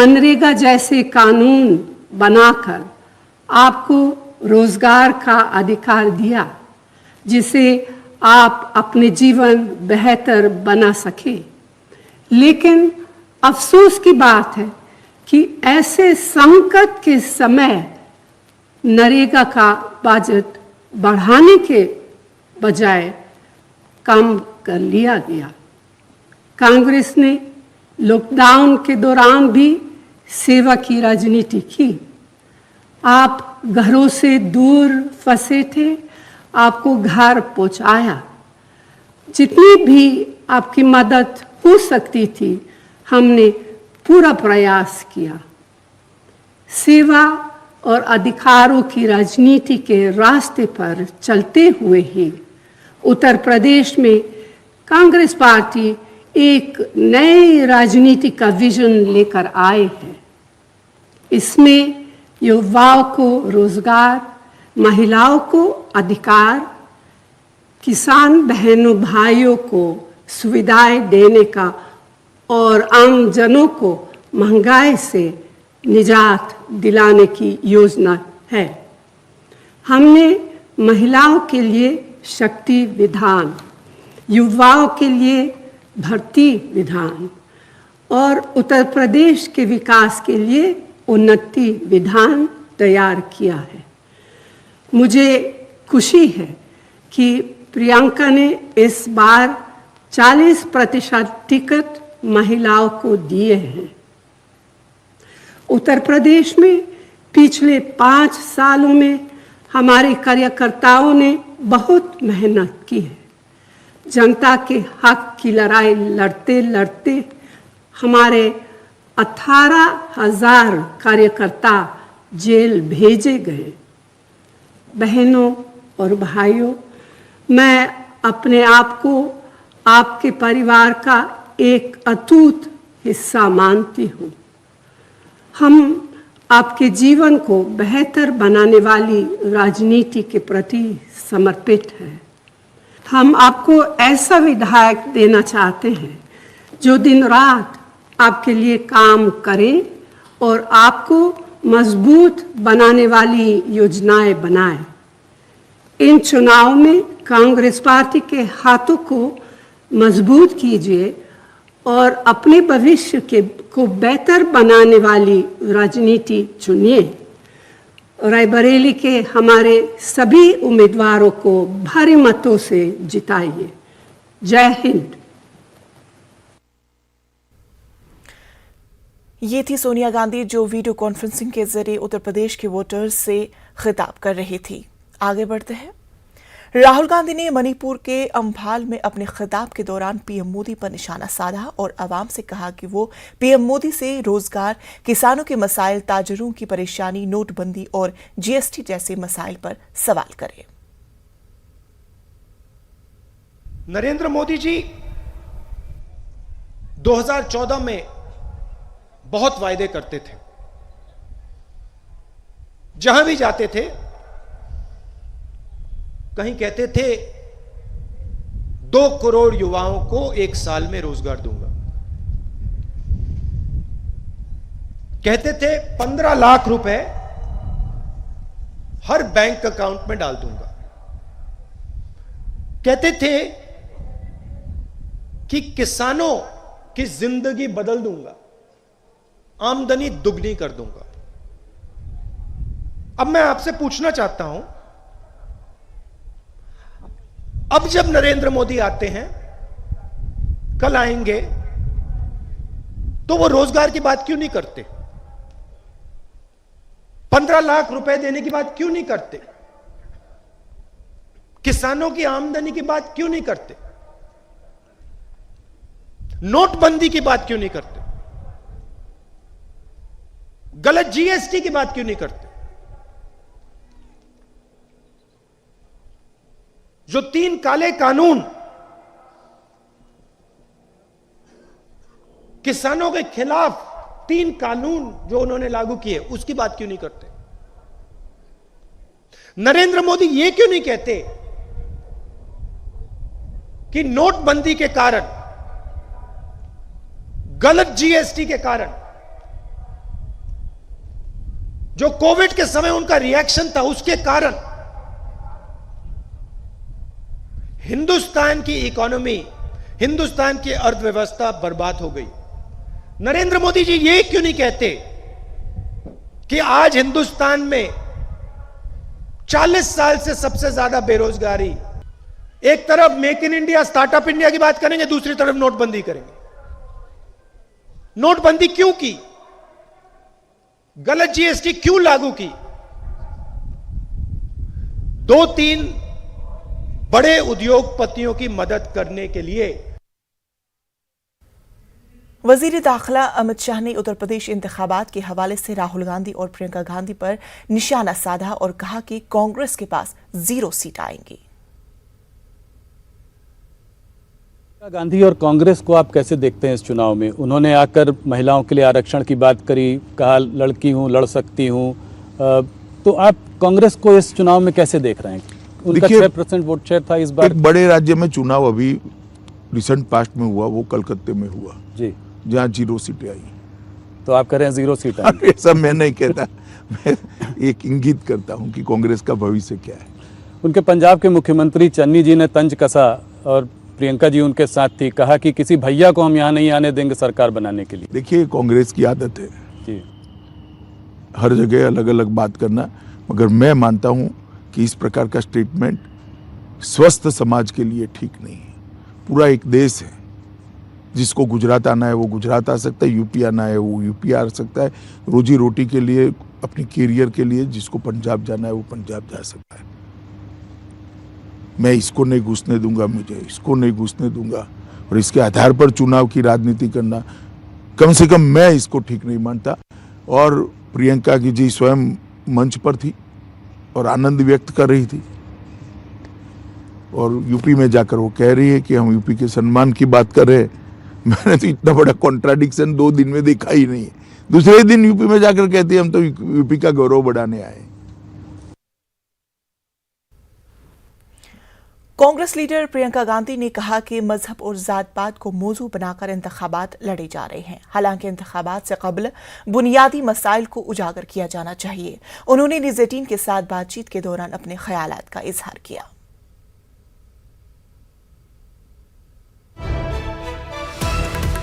मनरेगा जैसे कानून बनाकर आपको रोजगार का अधिकार दिया, जिसे आप अपने जीवन बेहतर बना सके। लेकिन अफसोस की बात है कि ऐसे संकट के समय नरेगा का बजट बढ़ाने के बजाय कम कर लिया गया। कांग्रेस ने लॉकडाउन के दौरान भी सेवा की राजनीति की। आप घरों से दूर फंसे थे, आपको घर पहुंचाया। जितनी भी आपकी मदद हो सकती थी, हमने पूरा प्रयास किया। सेवा और अधिकारों की राजनीति के रास्ते पर चलते हुए ही उत्तर प्रदेश में कांग्रेस पार्टी एक नई राजनीति का विजन लेकर आए हैं। इसमें युवाओं को रोजगार, महिलाओं को अधिकार, किसान बहनों भाइयों को सुविधाएं देने का और आम जनों को महंगाई से निजात दिलाने की योजना है। हमने महिलाओं के लिए शक्ति विधान, युवाओं के लिए भर्ती विधान और उत्तर प्रदेश के विकास के लिए उन्नति विधान तैयार किया है। मुझे खुशी है कि प्रियंका ने इस बार 40% टिकट महिलाओं को दिए हैं। उत्तर प्रदेश में पिछले 5 सालों में हमारे कार्यकर्ताओं ने बहुत मेहनत की है। जनता के हक की लड़ाई लड़ते लड़ते हमारे 18,000 कार्यकर्ता जेल भेजे गए। बहनों और भाइयों, मैं अपने आप को आपके परिवार का एक अटूट हिस्सा मानती हूँ। हम आपके जीवन को बेहतर बनाने वाली राजनीति के प्रति समर्पित हैं। हम आपको ऐसा विधायक देना चाहते हैं जो दिन रात आपके लिए काम करे और आपको मजबूत बनाने वाली योजनाएं बनाए। इन चुनाव में कांग्रेस पार्टी के हाथों को मजबूत कीजिए और अपने भविष्य को बेहतर बनाने वाली राजनीति चुनिए। रायबरेली के हमारे सभी उम्मीदवारों को भारी मतों से जिताइए। जय हिंद। ये थी सोनिया गांधी जो वीडियो कॉन्फ्रेंसिंग के जरिए उत्तर प्रदेश के वोटर्स से खिताब कर रही थी। आगे बढ़ते हैं। राहुल गांधी ने मणिपुर के अंफाल में अपने खिताब के दौरान पीएम मोदी पर निशाना साधा और आवाम से कहा कि वो पीएम मोदी से रोजगार, किसानों के मसाइल, ताजरों की परेशानी, नोटबंदी और जीएसटी जैसे मसाइल पर सवाल करें। नरेंद्र मोदी जी 2014 में बहुत वायदे करते थे। जहां भी जाते थे कहीं कहते थे 2 करोड़ युवाओं को 1 साल में रोजगार दूंगा, कहते थे 15 लाख रुपए हर बैंक अकाउंट में डाल दूंगा, कहते थे कि किसानों की जिंदगी बदल दूंगा, आमदनी दुगनी कर दूंगा। अब मैं आपसे पूछना चाहता हूं, अब जब नरेंद्र मोदी आते हैं, कल आएंगे, तो वो रोजगार की बात क्यों नहीं करते? 15 लाख रुपए देने की बात क्यों नहीं करते? किसानों की आमदनी की बात क्यों नहीं करते? नोटबंदी की बात क्यों नहीं करते? गलत जीएसटी की बात क्यों नहीं करते? जो 3 काले कानून किसानों के खिलाफ 3 कानून जो उन्होंने लागू किए, उसकी बात क्यों नहीं करते? नरेंद्र मोदी ये क्यों नहीं कहते कि नोटबंदी के कारण, गलत जीएसटी के कारण जो कोविड के समय उनका रिएक्शन था, उसके कारण हिंदुस्तान की इकोनॉमी, हिंदुस्तान की अर्थव्यवस्था बर्बाद हो गई। नरेंद्र मोदी जी ये क्यों नहीं कहते कि आज हिंदुस्तान में 40 साल से सबसे ज्यादा बेरोजगारी, एक तरफ make in India, startup India की बात करेंगे, दूसरी तरफ नोटबंदी करेंगे। नोटबंदी क्यों की? गलत जीएसटी क्यों लागू की? 2-3 बड़े उद्योगपतियों की मदद करने के लिए। वजीर दाखिला अमित शाह ने उत्तर प्रदेश इंतखाबात के हवाले से राहुल गांधी और प्रियंका गांधी पर निशाना साधा और कहा कि कांग्रेस के पास 0 सीट आएंगी। गांधी और कांग्रेस को आप कैसे देखते हैं इस चुनाव में? उन्होंने आकर महिलाओं के लिए आरक्षण की बात करी, कहा लड़की हूं, लड़ सकती हूं, तो आप कांग्रेस को इस चुनाव में कैसे देख रहे हैं? उनका 6% वोट शेयर था इस बार। एक बड़े राज्य में चुनाव अभी रिसेंट पास्ट में हुआ, वो कलकत्ते में हुआ जी, जहाँ 0 सीटें आई। तो आप कह रहे हैं 0 सीट आएंगी? ऐसा मैं नहीं कहता, मैं एक इंगित करता हूँ कि कांग्रेस का भविष्य क्या है। उनके पंजाब के मुख्यमंत्री चन्नी जी ने तंज कसा और प्रियंका जी उनके साथ थी, कहा कि किसी भैया को हम यहाँ नहीं आने देंगे सरकार बनाने के लिए। देखिए, कांग्रेस की आदत है जी, हर जगह अलग अलग बात करना, मगर मैं मानता हूँ कि इस प्रकार का स्टेटमेंट स्वस्थ समाज के लिए ठीक नहीं है। पूरा एक देश है, जिसको गुजरात आना है वो गुजरात आ सकता है, यूपी आना है वो यूपी आ सकता है, रोजी रोटी के लिए, अपनी कैरियर के लिए जिसको पंजाब जाना है वो पंजाब जा सकता है। मैं इसको नहीं घुसने दूंगा, मुझे इसको नहीं घुसने दूंगा, और इसके आधार पर चुनाव की राजनीति करना, कम से कम मैं इसको ठीक नहीं मानता। और प्रियंका की जी स्वयं मंच पर थी और आनंद व्यक्त कर रही थी, और यूपी में जाकर वो कह रही है कि हम यूपी के सम्मान की बात कर रहे हैं। मैंने तो इतना बड़ा कॉन्ट्राडिक्शन 2 दिन में देखा ही नहीं है। दूसरे दिन यूपी में जाकर कहती है हम तो यूपी का गौरव बढ़ाने आए। कांग्रेस लीडर प्रियंका गांधी ने कहा कि मजहब और जात-पात को मौजू बनाकर इंतखाबात लड़े जा रहे हैं। हालांकि इंतखाबात से कबल बुनियादी मसाइल को उजागर किया जाना चाहिए। उन्होंने न्यूज़ 18 के साथ बातचीत के दौरान अपने ख्यालात का इजहार किया।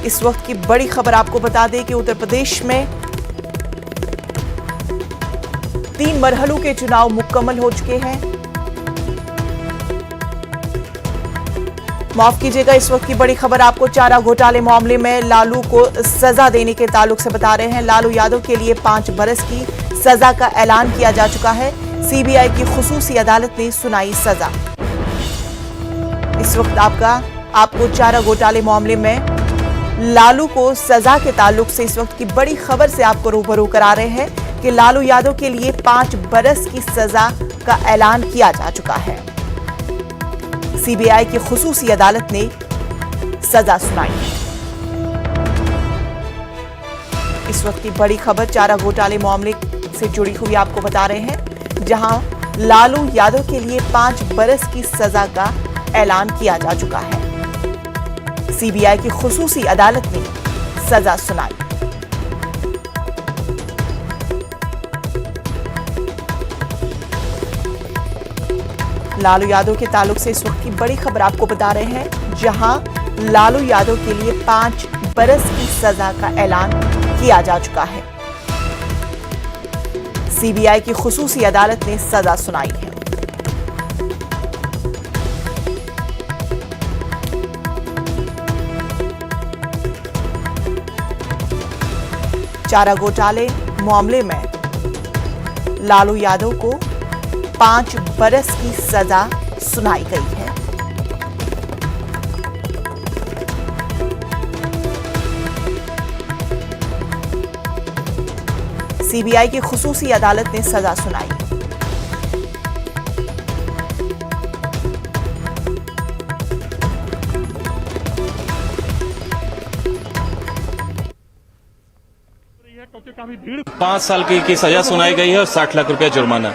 इस वक्त की बड़ी खबर आपको बता दें कि उत्तर प्रदेश में 3 मरहलों के चुनाव मुकम्मल हो चुके हैं। माफ कीजिएगा, इस वक्त की बड़ी खबर आपको चारा घोटाले मामले में लालू को सजा देने के ताल्लुक से बता रहे हैं। लालू यादव के लिए 5 बरस की सजा का ऐलान किया जा चुका है। सीबीआई की खुसूसी अदालत ने सुनाई सजा। इस वक्त आपको चारा घोटाले मामले में लालू को सजा के ताल्लुक से इस वक्त की बड़ी खबर से आपको रूबरू करा रहे हैं कि लालू यादव के लिए 5 बरस की सजा का ऐलान किया जा चुका है। सीबीआई की खुसूसी अदालत ने सजा सुनाई है। इस वक्त की बड़ी खबर चारा घोटाले मामले से जुड़ी हुई आपको बता रहे हैं, जहां लालू यादव के लिए 5 बरस की सजा का ऐलान किया जा चुका है। सीबीआई की खुसूसी अदालत ने सजा सुनाई। लालू यादव के ताल्लुक से इस वक्त की बड़ी खबर आपको बता रहे हैं, जहां लालू यादव के लिए 5 बरस की सजा का ऐलान किया जा चुका है। सीबीआई की खुसूसी अदालत ने सजा सुनाई है। चारा घोटाले मामले में लालू यादव को 5 बरस की सजा सुनाई गई है। सीबीआई की खुसूसी अदालत ने सजा सुनाई। काफी भीड़ 5 साल की सजा सुनाई गई है और 60 लाख रुपया जुर्माना।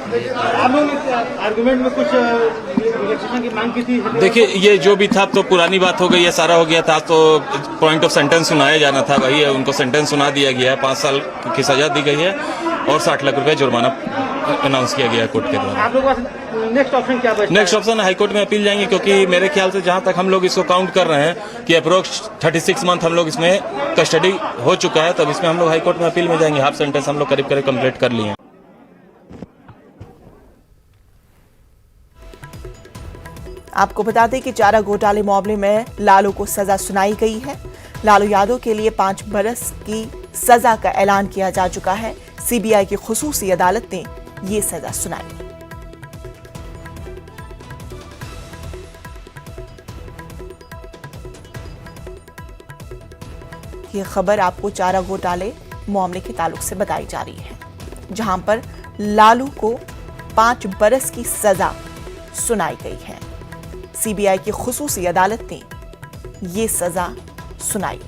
आर्गुमेंट में कुछ रिलैक्सेशन की मांग की थी। देखिए, ये जो भी था तो पुरानी बात हो गई है, सारा हो गया था, तो पॉइंट ऑफ सेंटेंस सुनाया जाना था, वही है, उनको सेंटेंस सुना दिया गया है। 5 साल की सजा दी गई है और 60 लाख रुपया जुर्माना अनाउंस किया गया है कोर्ट के द्वारा। आप लोगों के पास नेक्स्ट ऑप्शन क्या बचता नेक्स्ट है? ऑप्शन हाईकोर्ट में अपील जाएंगे, क्योंकि मेरे ख्याल से जहां तक हम लोग इसको काउंट कर रहे हैं कि अप्रोक्स 36 मंथ हम लोग इसमें कस्टडी हो चुका है, तब इसमें हम लोग हाईकोर्ट में अपील में जाएंगे। हाफ सेंटेंस हम लोग करीब करीब कंप्लीट कर लिए हैं। आपको बता दें कि चारा घोटाले मामले में लालू को सजा सुनाई गई है। लालू यादव के लिए 5 बरस की सजा का ऐलान किया जा चुका है। सीबीआई की खुसूसी अदालत ने ये सजा सुनाई। ये खबर आपको चारा घोटाले मामले के ताल्लुक से बताई जा रही है, जहां पर लालू को 5 बरस की सजा सुनाई गई है। सीबीआई की खुसूसी अदालत ने ये सजा सुनाई।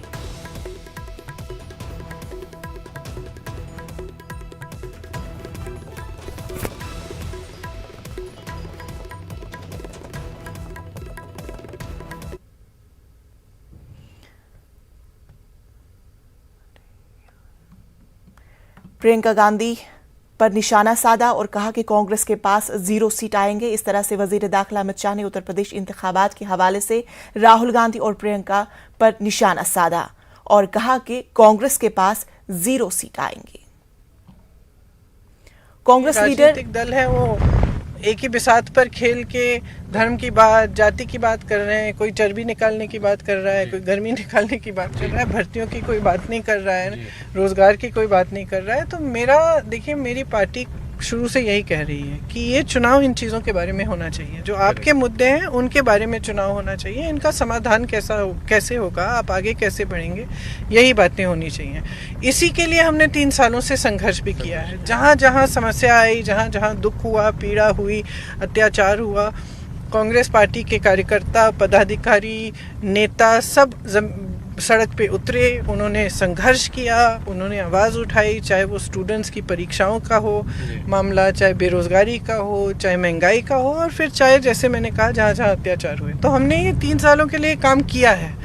प्रियंका गांधी पर निशाना साधा और कहा कि कांग्रेस के पास 0 सीट आएंगे। इस तरह से वजीर दाखिला अमित शाह ने उत्तर प्रदेश इंतखाबात के हवाले से राहुल गांधी और प्रियंका पर निशाना साधा और कहा कि कांग्रेस के पास 0 सीट आएंगे। कांग्रेस लीडर राजनीतिक दल है वो एक ही बिसात पर खेल के धर्म की बात, जाति की बात कर रहे हैं। कोई चर्बी निकालने की बात कर रहा है, कोई गर्मी निकालने की बात कर रहा है, भर्तियों की कोई बात नहीं कर रहा है, रोजगार की कोई बात नहीं कर रहा है। तो देखिए मेरी पार्टी शुरू से यही कह रही है कि ये चुनाव इन चीज़ों के बारे में होना चाहिए। जो आपके मुद्दे हैं उनके बारे में चुनाव होना चाहिए। इनका समाधान कैसे होगा, आप आगे कैसे बढ़ेंगे, यही बातें होनी चाहिए। इसी के लिए हमने 3 सालों से संघर्ष भी किया है। जहाँ जहाँ समस्या आई, जहाँ जहाँ दुख हुआ, पीड़ा हुई, अत्याचार हुआ, कांग्रेस पार्टी के कार्यकर्ता, पदाधिकारी, नेता सब सड़क पे उतरे, उन्होंने संघर्ष किया, उन्होंने आवाज़ उठाई। चाहे वो स्टूडेंट्स की परीक्षाओं का हो मामला, चाहे बेरोजगारी का हो, चाहे महंगाई का हो, और फिर चाहे जैसे मैंने कहा जहाँ जहाँ अत्याचार हुए। तो हमने ये 3 सालों के लिए काम किया है।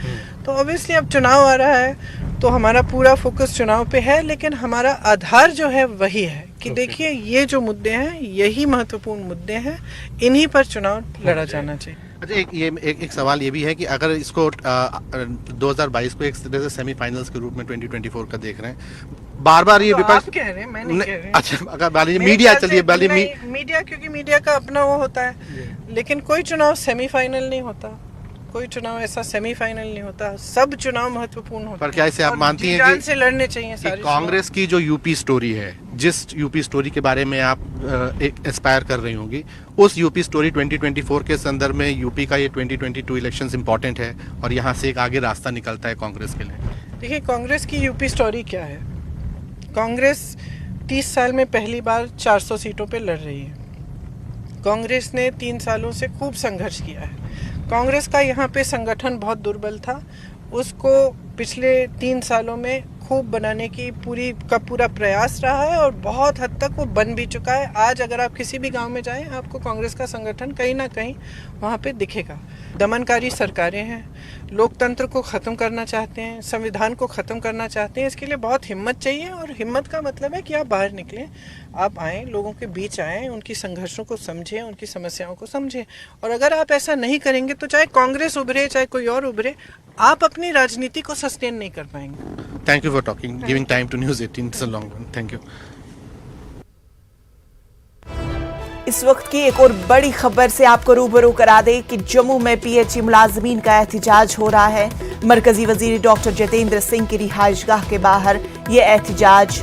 तो ऑब्वियसली अब चुनाव आ रहा है तो हमारा पूरा फोकस चुनाव पे है, लेकिन हमारा आधार जो है वही है कि देखिए ये जो मुद्दे हैं यही महत्वपूर्ण मुद्दे हैं, इन्हीं पर चुनाव लड़ा जाना चाहिए। अच्छा, एक सवाल ये भी है कि अगर इसको 2022 को एक तरह से सेमीफाइनल्स के रूप में 2024 का देख रहे हैं, बार बार ये तो विपक्ष आप कह रहे हैं, मैं नहीं कह रही। अच्छा, अगर मीडिया चलिए मीडिया, क्योंकि मीडिया का अपना वो होता है, लेकिन कोई चुनाव सेमीफाइनल नहीं होता, कोई चुनाव ऐसा सेमीफाइनल नहीं होता, सब चुनाव महत्वपूर्ण होते हैं। पर क्या इसे आप मानती हैं कि से लड़ने चाहिए सारे कांग्रेस की जो यूपी स्टोरी है, जिस यूपी स्टोरी के बारे में आप एक एस्पायर कर रही होंगी, उस यूपी स्टोरी 2024 के संदर्भ में यूपी का ये 2022 इलेक्शंस इंपॉर्टेंट है और यहाँ से एक आगे रास्ता निकलता है कांग्रेस के लिए? देखिए कांग्रेस की यूपी स्टोरी क्या है। कांग्रेस 30 साल में पहली बार 400 सीटों पे लड़ रही है। कांग्रेस ने 3 सालों से खूब संघर्ष किया है। कांग्रेस का यहाँ पे संगठन बहुत दुर्बल था, उसको पिछले 3 सालों में खूब बनाने की पूरा प्रयास रहा है और बहुत हद तक वो बन भी चुका है। आज अगर आप किसी भी गांव में जाएं, आपको कांग्रेस का संगठन कहीं ना कहीं वहाँ पे दिखेगा। दमनकारी सरकारें हैं, लोकतंत्र को ख़त्म करना चाहते हैं, संविधान को ख़त्म करना चाहते हैं। इसके लिए बहुत हिम्मत चाहिए और हिम्मत का मतलब है कि आप बाहर निकलें, आप आएँ, लोगों के बीच आएँ, उनकी संघर्षों को समझें, उनकी समस्याओं को समझें। और अगर आप ऐसा नहीं करेंगे तो चाहे कांग्रेस उभरे, चाहे कोई और उभरे, आप अपनी राजनीति को सस्टेन नहीं कर पाएंगे। Thank you for talking, giving time to News 18 it's a long run. Thank you. इस वक्त की एक और बड़ी खबर से आपको रूबरू करा दें कि जम्मू में पीएचई मुलाजमीन का एहतिजाज हो रहा है। मरकजी वजीर डॉक्टर जितेंद्र सिंह की रिहाइशगाह के बाहर ये एहतिजाज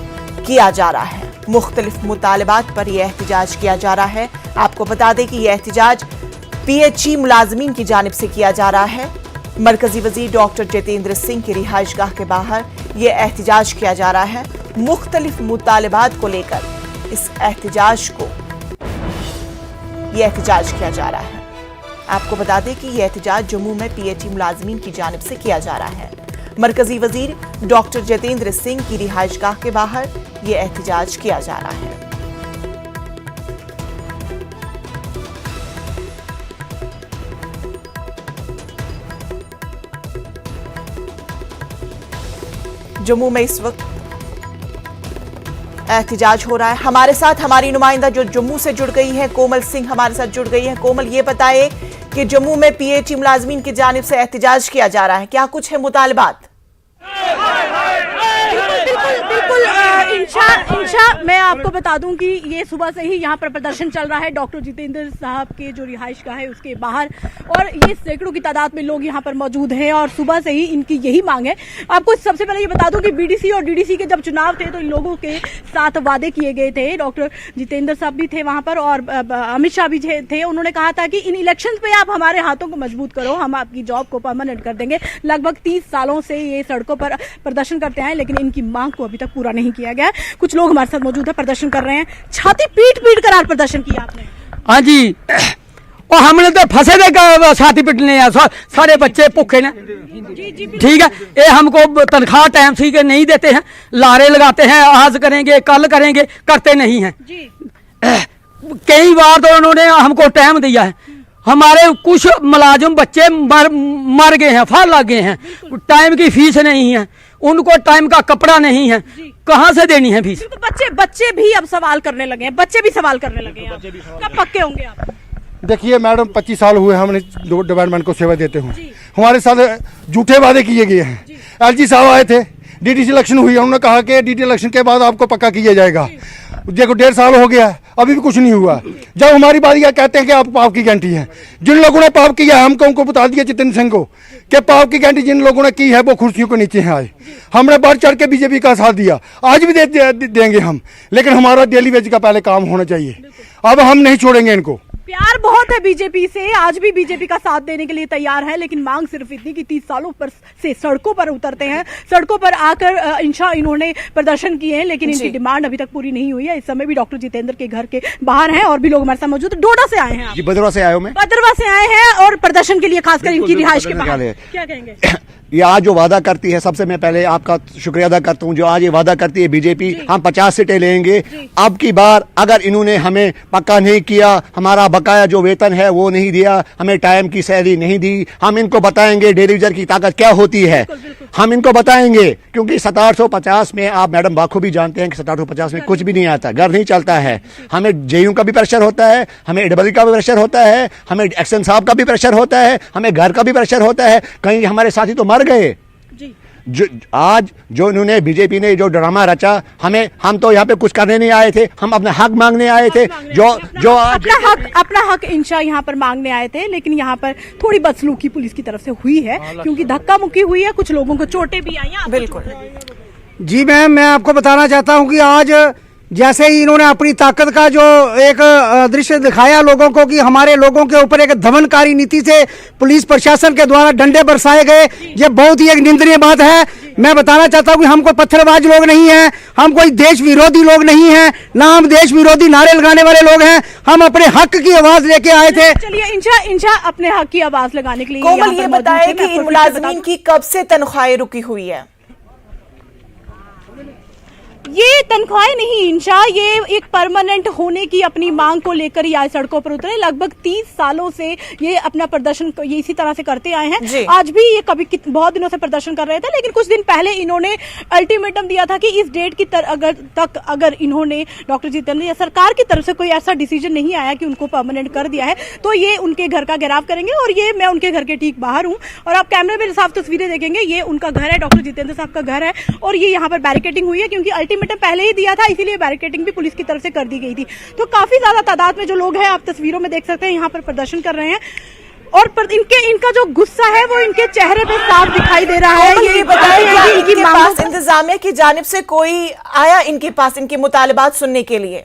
किया जा रहा है। मुख्तलिफ मुतालबात पर यह एहतिजाज किया जा रहा है। आपको बता दें कि यह एहतिजाज पीएचई मुलाजमीन की जानिब से किया जा रहा है। मरकजी वजीर डॉक्टर जितेंद्र सिंह की रिहाइशगाह के बाहर यह एहतिजाज किया जा रहा है। मुख्तलिफ मुतालबात को लेकर इस एहतिजाज किया जा रहा है। आपको बता दें कि यह एहतिजाज जम्मू में पीएचई मुलाजमीन की जानिब से किया जा रहा है। मरकजी वजीर डॉक्टर जितेंद्र सिंह की रिहाइशगाह के बाहर यह एहतिजाज किया जा रहा है। जम्मू में इस वक्त एहतिजाज हो रहा है। हमारे साथ हमारी नुमाइंदा जो जम्मू से जुड़ गई है, कोमल सिंह हमारे साथ जुड़ गई है। कोमल, ये बताइए कि जम्मू में पीएटी मुलाजमीन की जानिब से एहतिजाज किया जा रहा है, क्या कुछ है मुतालबात? बिल्कुल इंशा, मैं आपको बता दूं कि ये सुबह से ही यहाँ पर प्रदर्शन चल रहा है डॉक्टर जितेंद्र साहब के जो रिहाइश गाह है उसके बाहर, और ये सैकड़ों की तादाद में लोग यहाँ पर मौजूद हैं और सुबह से ही इनकी यही मांग है। आपको सबसे पहले ये बता दूं कि बीडीसी और डीडीसी के जब चुनाव थे तो इन लोगों के साथ वादे किए गए थे। डॉक्टर जितेंद्र साहब भी थे वहां पर और अमित शाह भी थे। उन्होंने कहा था कि इन इलेक्शन पे आप हमारे हाथों को मजबूत करो, हम आपकी जॉब को परमानेंट कर देंगे। लगभग 30 सालों से ये सड़कों पर प्रदर्शन करते हैं, लेकिन इनकी मांग को अभी तक पूरा नहीं किया गया। कुछ लोग हमारे साथ मौजूद है, प्रदर्शन कर रहे हैं। छाती पीट कर आज प्रदर्शन किया आपने? हाँ जी, और हमने तो फंसे थे छाती पीटने, सारे बच्चे भूखे ने, ठीक है। ये हमको तनख्वाह टाइम से नहीं देते हैं, लारे लगाते हैं, आज करेंगे कल करेंगे, करते नहीं हैं। कई बार तो उन्होंने हमको टाइम दिया है, हमारे कुछ मुलाजिम बच्चे मर गए हैं, फार लग गए हैं, टाइम की फीस नहीं है, उनको टाइम का कपड़ा नहीं है, कहाँ से देनी है फीस? तो बच्चे भी अब सवाल करने लगे हैं, बच्चे भी सवाल करने लगे हैं। कब पक्के होंगे आप? देखिए मैडम, 25 साल हुए हमने डिपार्टमेंट को सेवा देते हुए, हमारे साथ झूठे वादे किए गए हैं। एलजी साहब आए थे, डीडीसी इलेक्शन हुई, उन्होंने कहा कि डीडीसी इलेक्शन के बाद आपको पक्का किया जाएगा। देखो 1.5 साल हो गया, अभी भी कुछ नहीं हुआ। जब हमारी बारी कहते हैं कि आप पाप की गारंटी है। जिन लोगों ने पाप किया है हमको उनको बता दिया जितेंद्र सिंह को कि पाप की गारंटी जिन लोगों ने की है वो कुर्सियों के नीचे हैं आए। हमने बढ़ चढ़ के बीजेपी का साथ दिया, आज भी देंगे हम, लेकिन हमारा डेली वेज का पहले काम होना चाहिए। अब हम नहीं छोड़ेंगे इनको। प्यार बहुत है बीजेपी से, आज भी बीजेपी का साथ देने के लिए तैयार है, लेकिन मांग सिर्फ इतनी कि 30 सालों पर से सड़कों पर उतरते हैं। सड़कों पर आकर इन्होंने प्रदर्शन किए हैं, लेकिन इनकी डिमांड अभी तक पूरी नहीं हुई है। इस समय भी डॉक्टर जितेंद्र के घर के बाहर हैं और भी लोग हमारे साथ मौजूद। डोडा से आए हैं? जी, भद्रवा से आया हूं मैं। भद्रवा से आए हैं और प्रदर्शन के लिए, खासकर इनकी रिहाइश के बाहर। क्या कहेंगे? ये आज जो वादा करती है, सबसे मैं पहले आपका शुक्रिया अदा करता हूँ जो आज ये वादा करती है बीजेपी, हम 50 सीटें लेंगे। अब की बार अगर इन्होंने हमें पक्का नहीं किया, हमारा बकाया जो वेतन है वो नहीं दिया, हमें टाइम की सैलरी नहीं दी, हम इनको बताएंगे डेलीवेजर की ताकत क्या होती है। हम इनको बताएंगे, क्योंकि 1750 में आप मैडम बाखूबी जानते हैं कि 1750 में कुछ भी नहीं आता, घर नहीं चलता है। हमें जेयू का भी प्रेशर होता है, हमें एडबल का भी प्रेशर होता है, हमें एक्शन साहब का भी प्रेशर होता है, हमें घर का भी प्रेशर होता है। कहीं हमारे साथी तो मर गए। जो आज जो इन्होंने बीजेपी ने जो ड्रामा रचा, हम तो यहाँ पे कुछ करने नहीं आए थे, हम अपना हक मांगने आए थे। जो आज अपना हक इंशा यहाँ पर मांगने आए थे, लेकिन यहाँ पर थोड़ी बदसलूकी पुलिस की तरफ से हुई है, क्योंकि धक्का मुक्की हुई है, कुछ लोगों को चोटें भी आई हैं। बिल्कुल जी मैम, मैं आपको बताना चाहता हूँ कि आज जैसे ही इन्होंने अपनी ताकत का जो एक दृश्य दिखाया लोगों को कि हमारे लोगों के ऊपर एक दमनकारी नीति से पुलिस प्रशासन के द्वारा डंडे बरसाए गए, ये बहुत ही एक निंदनीय बात है। मैं बताना चाहता हूँ कि हम कोई पत्थरबाज लोग नहीं हैं, हम कोई देश विरोधी लोग नहीं हैं, ना हम देश विरोधी नारे लगाने वाले लोग हैं। हम अपने हक की आवाज लेके आए थे। चलिए इंशा अपने हक की आवाज लगाने के लिए कोमल ये बताएं कि इन मुलाजिमीन की कब से तनख्वाहें रुकी हुई है? ये तनख्वाहें नहीं इंशा, ये एक परमानेंट होने की अपनी मांग को लेकर ही आज सड़कों पर उतरे। लगभग 30 सालों से ये अपना प्रदर्शन ये इसी तरह से करते आए हैं। आज भी ये बहुत दिनों से प्रदर्शन कर रहे थे, लेकिन कुछ दिन पहले इन्होंने अल्टीमेटम दिया था कि इस डेट की अगर इन्होंने डॉक्टर जितेंद्र या सरकार की तरफ से कोई ऐसा डिसीजन नहीं आया कि उनको परमानेंट कर दिया है, तो ये उनके घर का घेराव करेंगे। और ये मैं उनके घर के ठीक बाहर हूँ और आप कैमरे में साफ तस्वीरें देखेंगे, ये उनका घर है, डॉक्टर जितेंद्र साहब का घर है। और ये यहाँ पर बैरिकेडिंग हुई है, क्योंकि अल्टीमेटम पहले ही दिया था, इसीलिए बैरिकेडिंग भी पुलिस की तरफ से कर दी गई थी। तो काफी ज्यादा तादाद में जो लोग हैं, आप तस्वीरों में देख सकते हैं, यहाँ पर प्रदर्शन कर रहे हैं। और इनका जो गुस्सा है वो इनके चेहरे पे साफ दिखाई दे रहा है। ये बताइए कि इनके पास इंतजामिया की जानिब से कोई आया इनके पास इनके मुतालबात सुनने के लिए?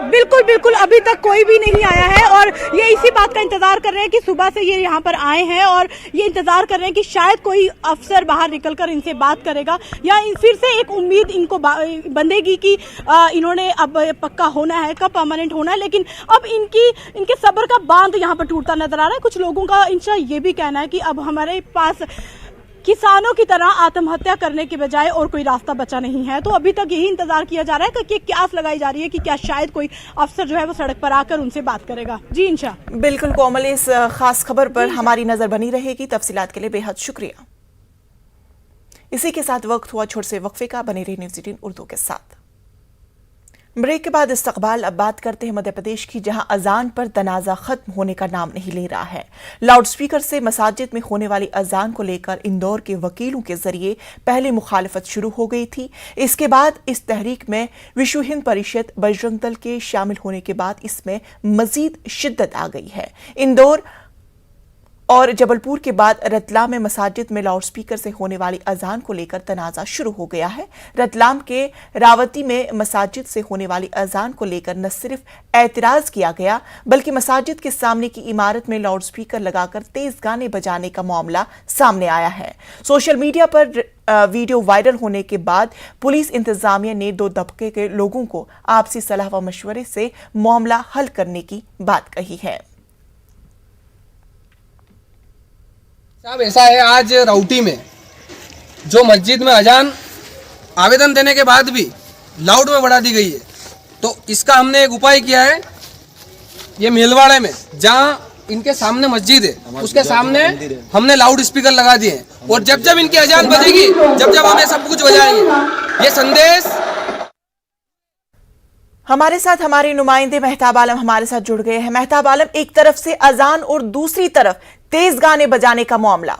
बिल्कुल अभी तक कोई भी नहीं आया है और ये इसी बात का इंतजार कर रहे हैं कि सुबह से ये यहाँ पर आए हैं और ये इंतजार कर रहे हैं कि शायद कोई अफसर बाहर निकलकर इनसे बात करेगा या फिर से एक उम्मीद इनको बंधेगी कि इन्होंने अब पक्का होना है, कब परमानेंट होना है। लेकिन अब इनके सब्र का बांध यहाँ पर टूटता नजर आ रहा है। कुछ लोगों का इंशा ये भी कहना है कि अब हमारे पास किसानों की तरह आत्महत्या करने के बजाय और कोई रास्ता बचा नहीं है। तो अभी तक यही इंतजार किया जा रहा है कि क्यास लगाई जा रही है कि क्या शायद कोई अफसर जो है वो सड़क पर आकर उनसे बात करेगा। जी इंशा। बिल्कुल कोमल, इस खास खबर पर हमारी नजर बनी रहेगी। तफसीलात के लिए बेहद शुक्रिया। इसी के साथ वक्त हुआ छोटे से वक्फे का। बने रहे न्यूज़ 18 उर्दू के साथ। ब्रेक के बाद इस्तकबाल। अब बात करते हैं मध्य प्रदेश की, जहां अजान पर तनाज़ा खत्म होने का नाम नहीं ले रहा है। लाउडस्पीकर से मसाजिद में होने वाली अजान को लेकर इंदौर के वकीलों के जरिए पहले मुखालफत शुरू हो गई थी। इसके बाद इस तहरीक में विश्व हिंद परिषद, बजरंग दल के शामिल होने के बाद इसमें मजीद शिद्दत आ गई है। इंदौर और जबलपुर के बाद रतलाम में मसाजिद में लाउडस्पीकर से होने वाली अजान को लेकर तनाज़ा शुरू हो गया है। रतलाम के रावती में मसाजिद से होने वाली अजान को लेकर न सिर्फ एतराज किया गया, बल्कि मसाजिद के सामने की इमारत में लाउडस्पीकर लगाकर तेज गाने बजाने का मामला सामने आया है। सोशल मीडिया पर वीडियो वायरल होने के बाद पुलिस इंतजामिया ने दो तबके के लोगों को आपसी सलाह व मशवरे से मामला हल करने की बात कही है। साहब ऐसा है, आज राउटी में जो मस्जिद में अजान आवेदन देने के बाद भी लाउड में बढ़ा दी गई है, तो इसका हमने एक उपाय किया है। ये मेलवाड़े में जहां इनके सामने मस्जिद है उसके सामने हमने लाउड स्पीकर लगा दिए हैं, और जब जब इनकी अजान बजेगी, जब जब हम ये सब कुछ बजाएंगे, ये संदेश। हमारे साथ हमारे नुमाइंदे मेहताब आलम हमारे साथ जुड़ गए हैं। मेहताब आलम, एक तरफ से अजान और दूसरी तरफ तेज गाने बजाने का मामला।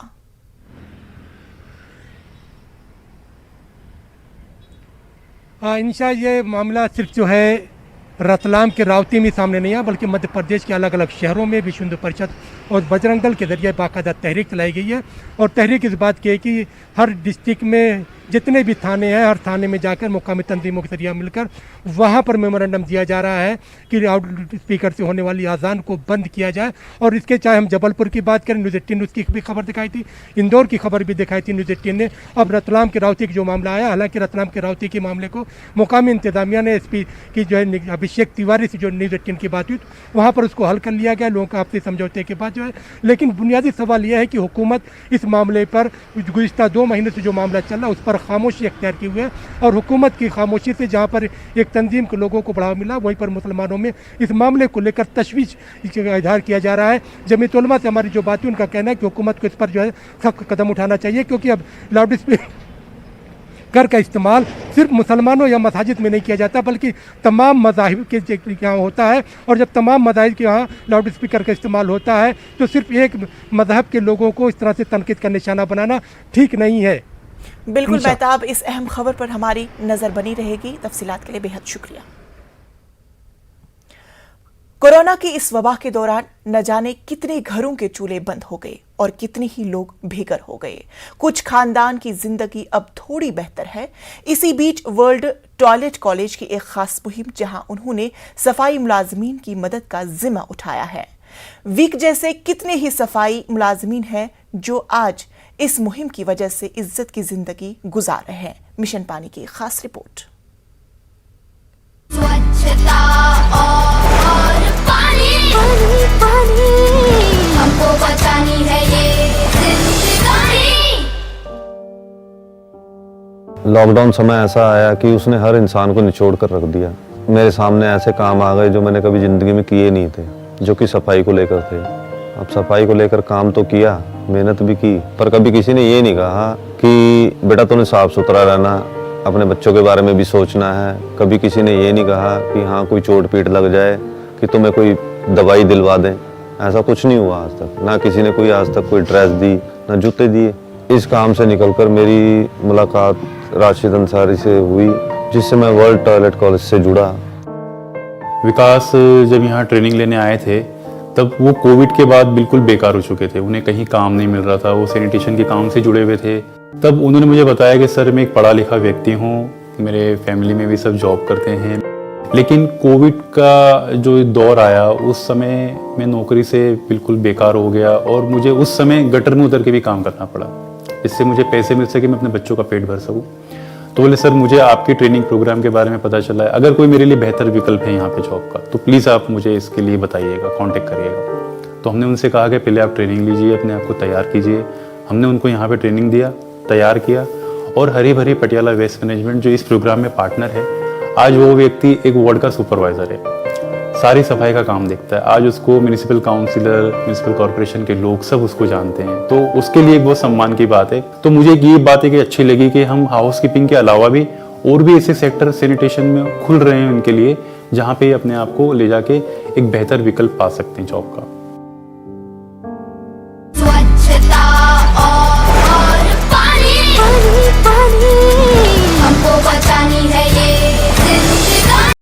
इंशा ये मामला सिर्फ जो है रतलाम के रावती में सामने नहीं आया, बल्कि मध्य प्रदेश के अलग अलग शहरों में विश्व हिंदू परिषद और बजरंग दल के जरिए बाकायदा तहरीक चलाई गई है। और तहरीक इस बात की है कि हर डिस्ट्रिक्ट में जितने भी थाने हैं, हर थाने में जाकर मुकामी तंजीमों के जरिए मिलकर वहाँ पर मेमोरेंडम दिया जा रहा है कि लाउड स्पीकर से होने वाली अजान को बंद किया जाए। और इसके चाहे हम जबलपुर की बात करें, न्यूज़ 18 उसकी भी खबर दिखाई थी, इंदौर की खबर भी दिखाई थी न्यूज़ 18 ने। अब रतलाम के रावती का जो मामला आया, हालांकि रतलाम के रावती के मामले को मुकामी इंतजामिया ने SP की जो है अभिषेक तिवारी से जो न्यूज़ 18 की बात हुई, वहाँ पर उसको हल कर लिया गया लोगों का आपसी समझौते के बाद जो है। लेकिन बुनियादी सवाल यह है कि हुकूमत इस मामले पर गुज़िश्ता 2 महीने से जो मामला चल रहा है उस पर खामोशी अख्तियार की हुई है। और हुकूमत की खामोशी से जहाँ पर एक तंजीम के लोगों को बढ़ावा मिला, वहीं पर मुसलमानों में इस मामले को लेकर तशवीश का इजहार किया जा रहा है। जमीयत उलमा से हमारी जो बात है, उनका कहना है कि हुकूमत को इस पर जो है सख्त कदम उठाना चाहिए, क्योंकि अब लाउड स्पीकर का इस्तेमाल सिर्फ मुसलमानों या मसाजिद में नहीं किया जाता, बल्कि तमाम मज़ाहिब के यहाँ होता है। और जब तमाम मज़ाहिब के यहाँ लाउड स्पीकर का इस्तेमाल होता है, तो सिर्फ एक मज़हब के लोगों को इस तरह से तनकीद का निशाना बनाना ठीक नहीं है। बिल्कुल मेहताब, इस अहम खबर पर हमारी नजर बनी रहेगी। तफसीलात के लिए बेहद शुक्रिया। कोरोना की इस वबा के दौरान न जाने कितने घरों के चूल्हे बंद हो गए और कितने ही लोग बेघर हो गए। कुछ खानदान की जिंदगी अब थोड़ी बेहतर है। इसी बीच वर्ल्ड टॉयलेट कॉलेज की एक खास मुहिम, जहां उन्होंने सफाई मुलाजमीन की मदद का जिम्मा उठाया है। वीक जैसे कितने ही सफाई मुलाजमीन हैं जो आज इस मुहिम की वजह से इज्जत की जिंदगी गुजार रहे हैं। मिशन पानी की खास रिपोर्ट। स्वच्छता और पानी, पानी, पानी, हमको बचानी है ये जिंदगानी। लॉकडाउन समय ऐसा आया कि उसने हर इंसान को निचोड़ कर रख दिया। मेरे सामने ऐसे काम आ गए जो मैंने कभी जिंदगी में किए नहीं थे, जो कि सफाई को लेकर थे। अब सफाई को लेकर काम तो किया, मेहनत भी की, पर कभी किसी ने ये नहीं कहा कि बेटा तूने साफ सुथरा रहना, अपने बच्चों के बारे में भी सोचना है। कभी किसी ने ये नहीं कहा कि हाँ कोई चोट पीट लग जाए कि तुम्हें कोई दवाई दिलवा दें। ऐसा कुछ नहीं हुआ आज तक। ना किसी ने कोई आज तक कोई ड्रेस दी, ना जूते दिए। इस काम से निकलकर मेरी मुलाकात राशिद अंसारी से हुई, जिससे मैं वर्ल्ड टॉयलेट कॉलेज से जुड़ा। विकास जब यहाँ ट्रेनिंग लेने आए थे तब वो कोविड के बाद बिल्कुल बेकार हो चुके थे, उन्हें कहीं काम नहीं मिल रहा था, वो सैनिटेशन के काम से जुड़े हुए थे। तब उन्होंने मुझे बताया कि सर मैं एक पढ़ा लिखा व्यक्ति हूँ, मेरे फैमिली में भी सब जॉब करते हैं, लेकिन कोविड का जो दौर आया उस समय मैं नौकरी से बिल्कुल बेकार हो गया और मुझे उस समय गटर में उतर के भी काम करना पड़ा, इससे मुझे पैसे मिल सके, मैं अपने बच्चों का पेट भर सकूँ। तो बोले सर मुझे आपके ट्रेनिंग प्रोग्राम के बारे में पता चला है, अगर कोई मेरे लिए बेहतर विकल्प है यहाँ पे जॉब का तो प्लीज़ आप मुझे इसके लिए बताइएगा, कांटेक्ट करिएगा। तो हमने उनसे कहा कि पहले आप ट्रेनिंग लीजिए, अपने आप को तैयार कीजिए। हमने उनको यहाँ पे ट्रेनिंग दिया, तैयार किया, और हरी भरी पटियाला वेस्ट मैनेजमेंट जो इस प्रोग्राम में पार्टनर है, आज वो व्यक्ति एक वार्ड का सुपरवाइजर है। सारी सफाई का काम देखता है। आज उसको म्यूनिसिपल काउंसिलर, म्यूनिसिपल कॉर्पोरेशन के लोग सब उसको जानते हैं, तो उसके लिए एक बहुत सम्मान की बात है। तो मुझे ये बात है कि अच्छी लगी कि हम हाउस कीपिंग के अलावा भी और भी ऐसे सेक्टर सैनिटेशन में खुल रहे हैं उनके लिए, जहाँ पे अपने आप को ले जाके एक बेहतर विकल्प पा सकते हैं जॉब का।